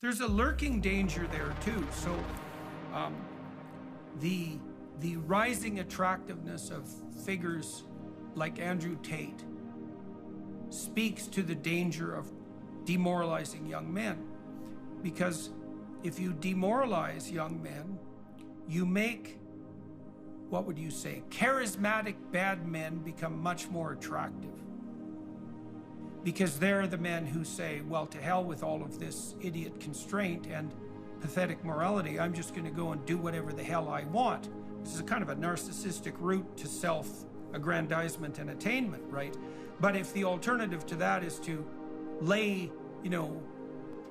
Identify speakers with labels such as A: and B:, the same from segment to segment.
A: There's a lurking danger there too. So the rising attractiveness of figures like Andrew Tate speaks to the danger of demoralizing young men. Because if you demoralize young men, you make, what would you say, charismatic bad men become much more attractive. Because they're the men who say, well, to hell with all of this idiot constraint and pathetic morality, I'm just going to go and do whatever the hell I want. This is a kind of a narcissistic route to self-aggrandizement and attainment, right? But if the alternative to that is to lay,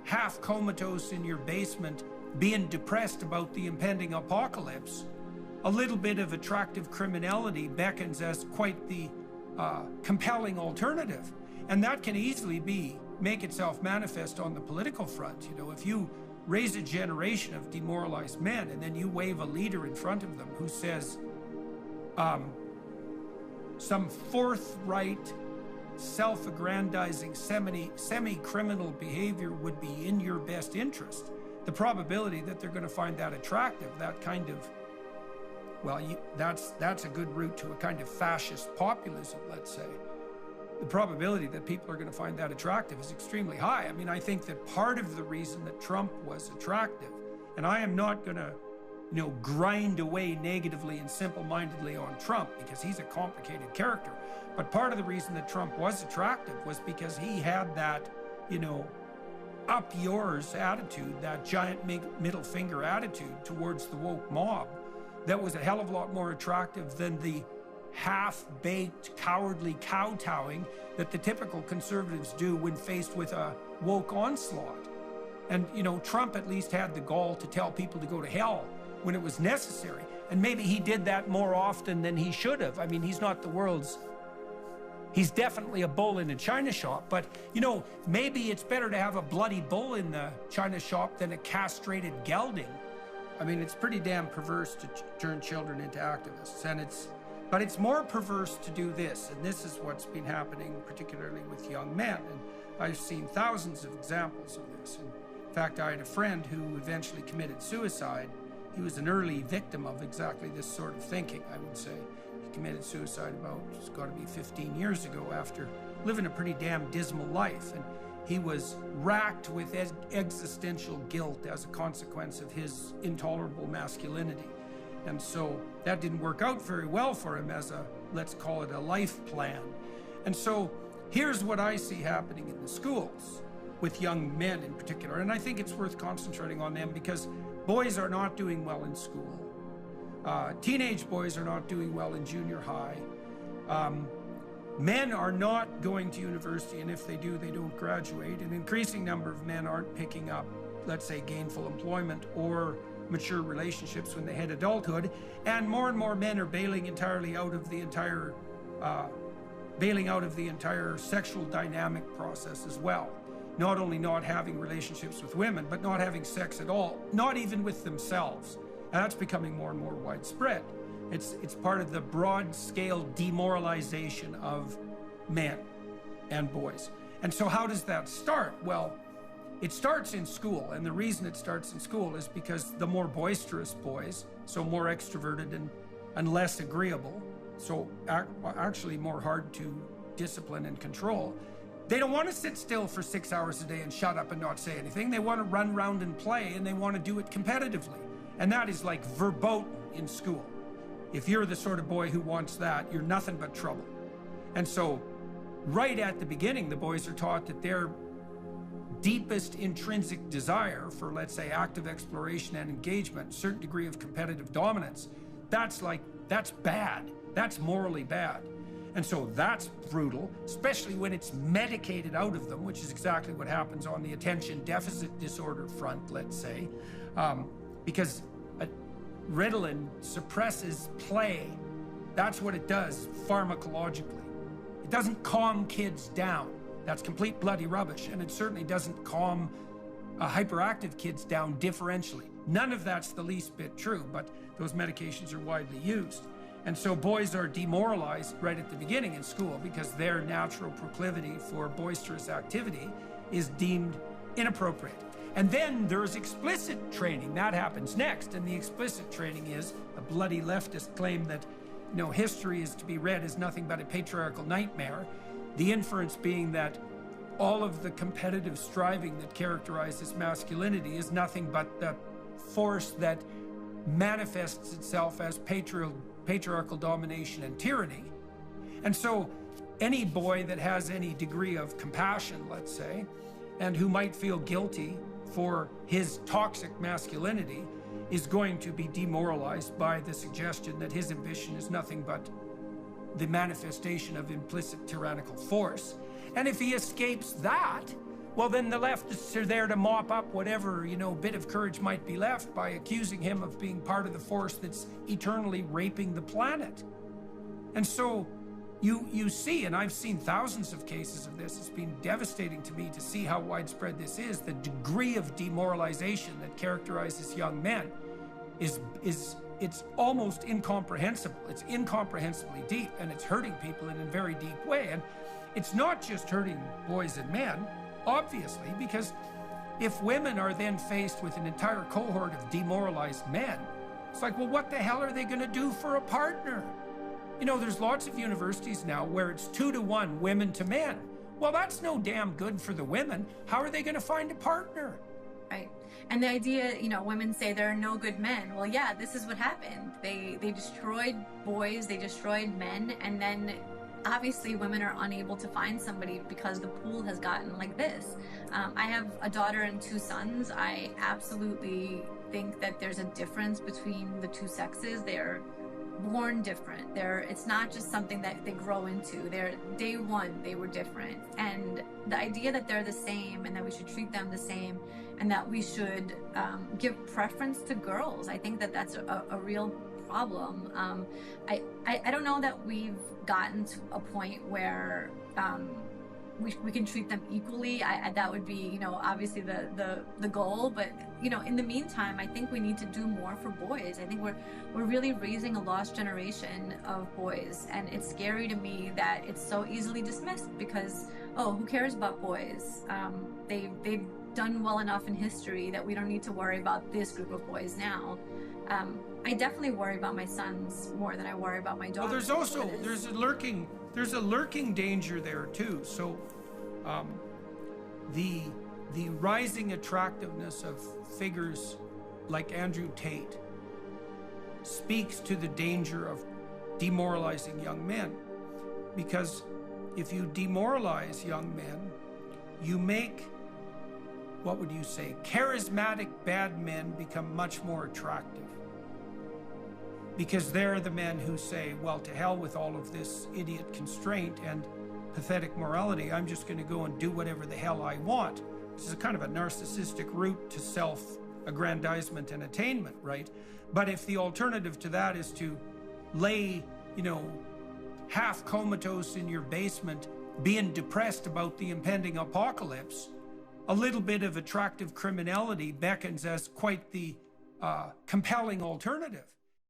A: half comatose in your basement, being depressed about the impending apocalypse, a little bit of attractive criminality beckons as quite the compelling alternative. And that can easily make itself manifest on the political front. If you raise a generation of demoralized men and then you wave a leader in front of them who says some forthright, self-aggrandizing, semi-criminal behavior would be in your best interest, the probability that they're going to find that attractive, that kind of, that's a good route to a kind of fascist populism, let's say. The probability that people are going to find that attractive is extremely high. I mean, I think that part of the reason that Trump was attractive, and I am not going to, grind away negatively and simple-mindedly on Trump because he's a complicated character. But part of the reason that Trump was attractive was because he had that, up yours attitude, that giant middle finger attitude towards the woke mob that was a hell of a lot more attractive than the half-baked, cowardly kowtowing that the typical conservatives do when faced with a woke onslaught. And, Trump at least had the gall to tell people to go to hell when it was necessary. And maybe he did that more often than he should have. I mean, he's not the world's... He's definitely a bull in a china shop, but, maybe it's better to have a bloody bull in the china shop than a castrated gelding. I mean, it's pretty damn perverse to turn children into activists, but it's more perverse to do this, and this is what's been happening particularly with young men, and I've seen thousands of examples of this. In fact, I had a friend who eventually committed suicide. He was an early victim of exactly this sort of thinking, I would say. He committed suicide it's got to be 15 years ago after living a pretty damn dismal life, and he was racked with existential guilt as a consequence of his intolerable masculinity. And so that didn't work out very well for him as let's call it a life plan. And so here's what I see happening in the schools with young men in particular. And I think it's worth concentrating on them because boys are not doing well in school. Teenage boys are not doing well in junior high. Men are not going to university, and if they do, they don't graduate. An increasing number of men aren't picking up, let's say, gainful employment or mature relationships when they hit adulthood, and more men are bailing out of the entire sexual dynamic process as well. Not only not having relationships with women, but not having sex at all, not even with themselves. And that's becoming more and more widespread. It's part of the broad-scale demoralization of men and boys. And so how does that start? Well, it starts in school, and the reason it starts in school is because the more boisterous boys, so more extroverted and less agreeable, so actually more hard to discipline and control, they don't want to sit still for 6 hours a day and shut up and not say anything. They want to run around and play, and they want to do it competitively. And that is like verboten in school. If you're the sort of boy who wants that, you're nothing but trouble. And so right at the beginning, the boys are taught that their deepest intrinsic desire for, let's say, active exploration and engagement, certain degree of competitive dominance, that's bad. That's morally bad. And so that's brutal, especially when it's medicated out of them, which is exactly what happens on the attention deficit disorder front, let's say, because Ritalin suppresses play. That's what it does pharmacologically. It doesn't calm kids down. That's complete bloody rubbish, and it certainly doesn't calm hyperactive kids down differentially. None of that's the least bit true, but those medications are widely used. And so boys are demoralized right at the beginning in school because their natural proclivity for boisterous activity is deemed inappropriate. And then there's explicit training. That happens next. And the explicit training is a bloody leftist claim that, you know, history is to be read as nothing but a patriarchal nightmare. The inference being that all of the competitive striving that characterizes masculinity is nothing but the force that manifests itself as patriarchal domination and tyranny. And so any boy that has any degree of compassion, let's say, and who might feel guilty for his toxic masculinity is going to be demoralized by the suggestion that his ambition is nothing but the manifestation of implicit tyrannical force. And if he escapes that, well, then the leftists are there to mop up whatever, you know, bit of courage might be left by accusing him of being part of the force that's eternally raping the planet. And so you see, and I've seen thousands of cases of this, it's been devastating to me to see how widespread this is. The degree of demoralization that characterizes young men it's almost incomprehensible. It's incomprehensibly deep, and it's hurting people in a very deep way. And it's not just hurting boys and men, obviously, because if women are then faced with an entire cohort of demoralized men, it's like, well, what the hell are they going to do for a partner? You know, there's lots of universities now where it's 2-to-1 women to men. Well, that's no damn good for the women. How are they going to find a partner?
B: Right. And the idea, you know, women say there are no good men. Well, yeah, this is what happened. They destroyed boys, they destroyed men, and then obviously women are unable to find somebody because the pool has gotten like this. I have a daughter and 2 sons. I absolutely think that there's a difference between the 2 sexes. They're born different. It's not just something that they grow into. Day one, they were different. And the idea that they're the same and that we should treat them the same and that we should give preference to girls, I think that that's a real problem. I don't know that we've gotten to a point where we can treat them equally. That would be, you know, obviously the goal, but you know, in the meantime, I think we need to do more for boys. I think we're really raising a lost generation of boys, and it's scary to me that it's so easily dismissed because, oh, who cares about boys? They've done well enough in history that we don't need to worry about this group of boys now. I definitely worry about my sons more than I worry about my daughter.
A: Well, there's a lurking danger there too. So the rising attractiveness of figures like Andrew Tate speaks to the danger of demoralizing young men, because if you demoralize young men, you make, what would you say, charismatic bad men become much more attractive. Because they're the men who say, well, to hell with all of this idiot constraint and pathetic morality, I'm just going to go and do whatever the hell I want. This is a kind of a narcissistic route to self-aggrandizement and attainment, right? But if the alternative to that is to lay, you know, half comatose in your basement, being depressed about the impending apocalypse, a little bit of attractive criminality beckons as quite the compelling alternative.